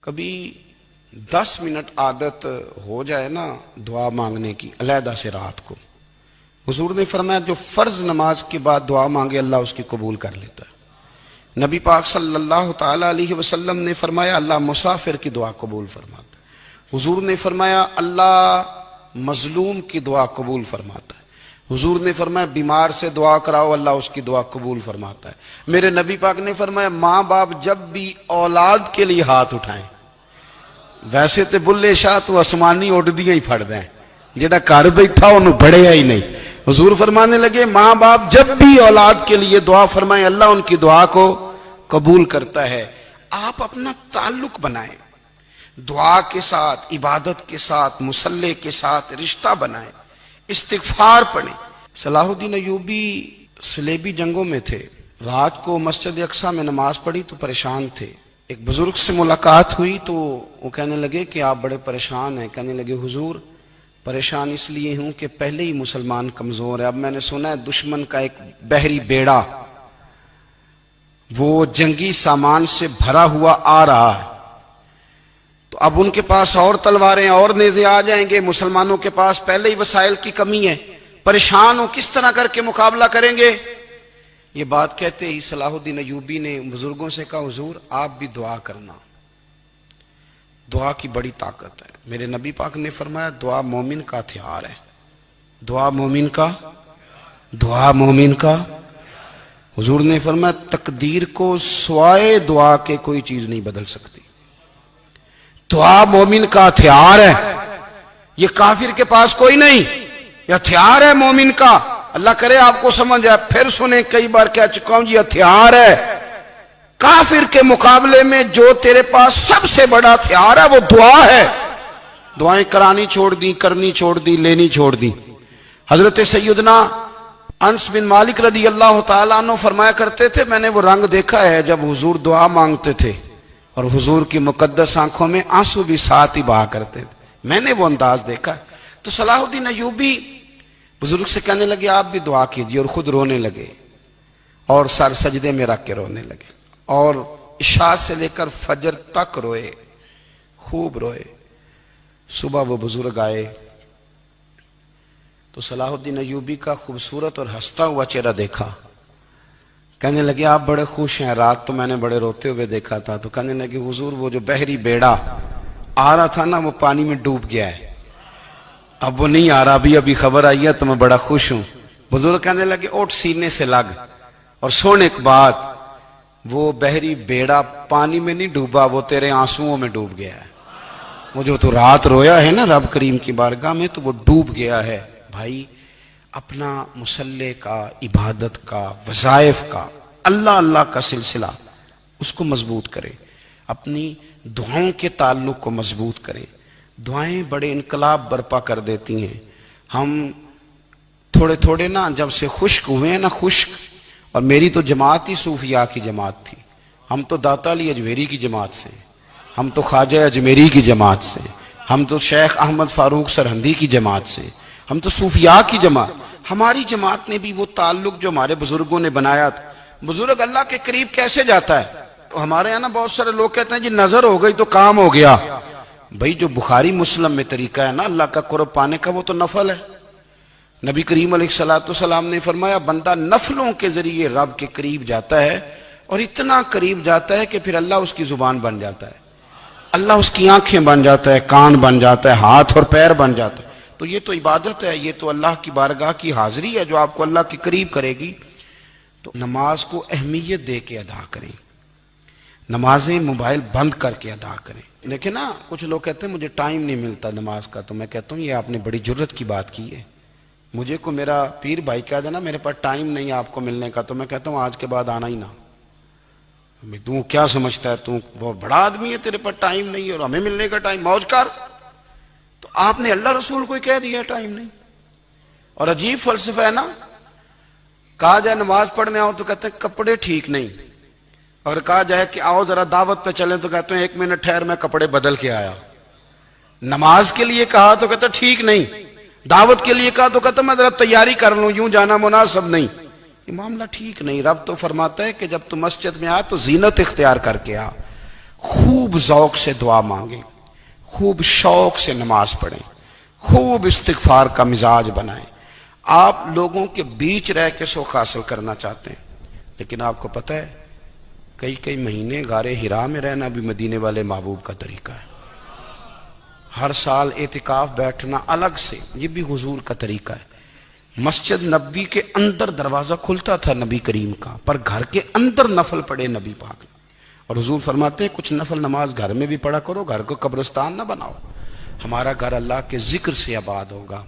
کبھی 10 منٹ عادت ہو جائے نا دعا مانگنے کی علیحدہ سے رات کو، حضور نے فرمایا جو فرض نماز کے بعد دعا مانگے اللہ اس کی قبول کر لیتا ہے۔ نبی پاک صلی اللہ تعالی علیہ وسلم نے فرمایا اللہ مسافر کی دعا قبول فرماتا ہے۔ حضور نے فرمایا اللہ مظلوم کی دعا قبول فرماتا ہے۔ حضور نے فرمایا بیمار سے دعا کراؤ اللہ اس کی دعا قبول فرماتا ہے۔ میرے نبی پاک نے فرمایا ماں باپ جب بھی اولاد کے لیے ہاتھ اٹھائیں، ویسے تے بلے شاہ تو آسمانی اڑ دیا ہی پھڑ دیں، جیڑا گھر بیٹھا انہوں بڑھیا ہی نہیں۔ حضور فرمانے لگے ماں باپ جب بھی اولاد کے لیے دعا فرمائیں اللہ ان کی دعا کو قبول کرتا ہے۔ آپ اپنا تعلق بنائیں، دعا کے ساتھ، عبادت کے ساتھ، مصلی کے ساتھ رشتہ بنائیں، استغفار پڑھیں۔ صلاح الدین ایوبی صلیبی جنگوں میں تھے، رات کو مسجد اقصی میں نماز پڑھی تو پریشان تھے۔ ایک بزرگ سے ملاقات ہوئی تو وہ کہنے لگے کہ آپ بڑے پریشان ہیں۔ کہنے لگے حضور پریشان اس لیے ہوں کہ پہلے ہی مسلمان کمزور ہے، اب میں نے سنا ہے دشمن کا ایک بحری بیڑا وہ جنگی سامان سے بھرا ہوا آ رہا ہے، تو اب ان کے پاس اور تلواریں اور نیزے آ جائیں گے، مسلمانوں کے پاس پہلے ہی وسائل کی کمی ہے، پریشان ہوں کس طرح کر کے مقابلہ کریں گے۔ یہ بات کہتے ہی صلاح الدین ایوبی نے بزرگوں سے کہا حضور آپ بھی دعا کرنا، دعا کی بڑی طاقت ہے۔ میرے نبی پاک نے فرمایا دعا مومن کا ہتھیار ہے، دعا مومن کا حضور نے فرمایا تقدیر کو سوائے دعا کے کوئی چیز نہیں بدل سکتی۔ دعا مومن کا ہتھیار ہے، یہ کافر کے پاس کوئی نہیں، یہ ہتھیار ہے مومن کا۔ اللہ کرے آپ کو سمجھ آئے، پھر سنیں کئی بار کہہ چکا ہوں یہ ہتھیار ہے۔ کافر کے مقابلے میں جو تیرے پاس سب سے بڑا ہتھیار ہے وہ دعا ہے۔ دعائیں کرانی چھوڑ دی، کرنی چھوڑ دی، لینی چھوڑ دی۔ حضرت سیدنا انس بن مالک رضی اللہ تعالیٰ عنہ فرمایا کرتے تھے میں نے وہ رنگ دیکھا ہے جب حضور دعا مانگتے تھے اور حضور کی مقدس آنکھوں میں آنسو بھی ساتھ ہی بہا کرتے تھے، میں نے وہ انداز دیکھا۔ تو صلاح الدین ایوبی بزرگ سے کہنے لگے آپ بھی دعا کیجئے، اور خود رونے لگے اور سر سجدے میں رکھ کے رونے لگے، اور عشاء سے لے کر فجر تک روئے، خوب روئے۔ صبح وہ بزرگ آئے تو صلاح الدین ایوبی کا خوبصورت اور ہنستا ہوا چہرہ دیکھا، کہنے لگے آپ بڑے خوش ہیں، رات تو میں نے بڑے روتے ہوئے دیکھا تھا۔ تو کہنے لگے حضور وہ جو بحری بیڑا آ رہا تھا نا وہ پانی میں ڈوب گیا ہے، اب وہ نہیں آ رہا، ابھی خبر آئی ہے تو میں بڑا خوش ہوں۔ بزرگ کہنے لگے اٹھ سینے سے لگ اور سن ایک بات، وہ بحری بیڑا پانی میں نہیں ڈوبا، وہ تیرے آنسوؤں میں ڈوب گیا ہے۔ وہ جو تو رات رویا ہے نا رب کریم کی بارگاہ میں تو وہ ڈوب گیا ہے۔ بھائی اپنا مصلی کا، عبادت کا، وظائف کا، اللہ کا سلسلہ اس کو مضبوط کرے، اپنی دعاؤں کے تعلق کو مضبوط کرے۔ دعائیں بڑے انقلاب برپا کر دیتی ہیں۔ ہم تھوڑے نا جب سے خشک ہوئے ہیں نا، خشک، اور میری تو جماعت ہی صوفیاء کی جماعت تھی، ہم تو داتا علی اجمیری کی جماعت سے، ہم تو خواجہ اجمیری کی جماعت سے، ہم تو شیخ احمد فاروق سرہندی کی جماعت سے، ہم تو صوفیاء کی جماعت۔ ہماری جماعت نے بھی وہ تعلق جو ہمارے بزرگوں نے بنایا تھا۔ بزرگ اللہ کے قریب کیسے جاتا ہے؟ ہمارے یہاں نا بہت سارے لوگ کہتے ہیں جی نظر ہو گئی تو کام ہو گیا۔ بھائی جو بخاری مسلم میں طریقہ ہے نا اللہ کا قرب پانے کا وہ تو نفل ہے۔ نبی کریم علیہ السلام نے فرمایا بندہ نفلوں کے ذریعے رب کے قریب جاتا ہے، اور اتنا قریب جاتا ہے کہ پھر اللہ اس کی زبان بن جاتا ہے، اللہ اس کی آنکھیں بن جاتا ہے، کان بن جاتا ہے، ہاتھ اور پیر بن جاتا ہے۔ تو یہ تو عبادت ہے، یہ تو اللہ کی بارگاہ کی حاضری ہے جو آپ کو اللہ کے قریب کرے گی۔ تو نماز کو اہمیت دے کے ادا کریں، نمازیں موبائل بند کر کے ادا کریں۔ لیکن نا کچھ لوگ کہتے ہیں مجھے ٹائم نہیں ملتا نماز کا، تو میں کہتا ہوں یہ آپ نے بڑی جرت کی بات کی ہے۔ مجھے کو میرا پیر بھائی کہہ دینا میرے پاس ٹائم نہیں آپ کو ملنے کا، تو میں کہتا ہوں آج کے بعد آنا ہی نہ۔ تو کیا سمجھتا ہے تو بہت بڑا آدمی ہے، تیرے پاس ٹائم نہیں اور ہمیں ملنے کا ٹائم، موج کر۔ تو آپ نے اللہ رسول کو کہہ دیا ٹائم نہیں، اور عجیب فلسفہ ہے نا۔ کہا جائے نماز پڑھنے آؤ تو کہتے ہیں کپڑے ٹھیک نہیں، اور کہا جائے کہ آؤ ذرا دعوت پہ چلیں تو کہتے ہیں 1 منٹ ٹھہر میں کپڑے بدل کے آیا۔ نماز کے لیے کہا تو کہتے ہیں ٹھیک نہیں، دعوت کے لیے کہا تو کہتے ہیں میں ذرا تیاری کر لوں، یوں جانا مناسب نہیں۔ یہ معاملہ ٹھیک نہیں۔ رب تو فرماتا ہے کہ جب تم مسجد میں آ تو زینت اختیار کر کے آ، خوب ذوق سے دعا مانگیں، خوب شوق سے نماز پڑھیں، خوب استغفار کا مزاج بنائیں۔ آپ لوگوں کے بیچ رہ کے سوکھ حاصل کرنا چاہتے ہیں، لیکن آپ کو پتہ ہے کئی مہینے غار حرا میں رہنا بھی مدینے والے محبوب کا طریقہ ہے۔ ہر سال اعتکاف بیٹھنا الگ سے، یہ بھی حضور کا طریقہ ہے۔ مسجد نبوی کے اندر دروازہ کھلتا تھا نبی کریم کا، پر گھر کے اندر نفل پڑھے نبی پاک، اور حضور فرماتے ہیں کچھ نفل نماز گھر میں بھی پڑھا کرو، گھر کو قبرستان نہ بناؤ۔ ہمارا گھر اللہ کے ذکر سے آباد ہوگا۔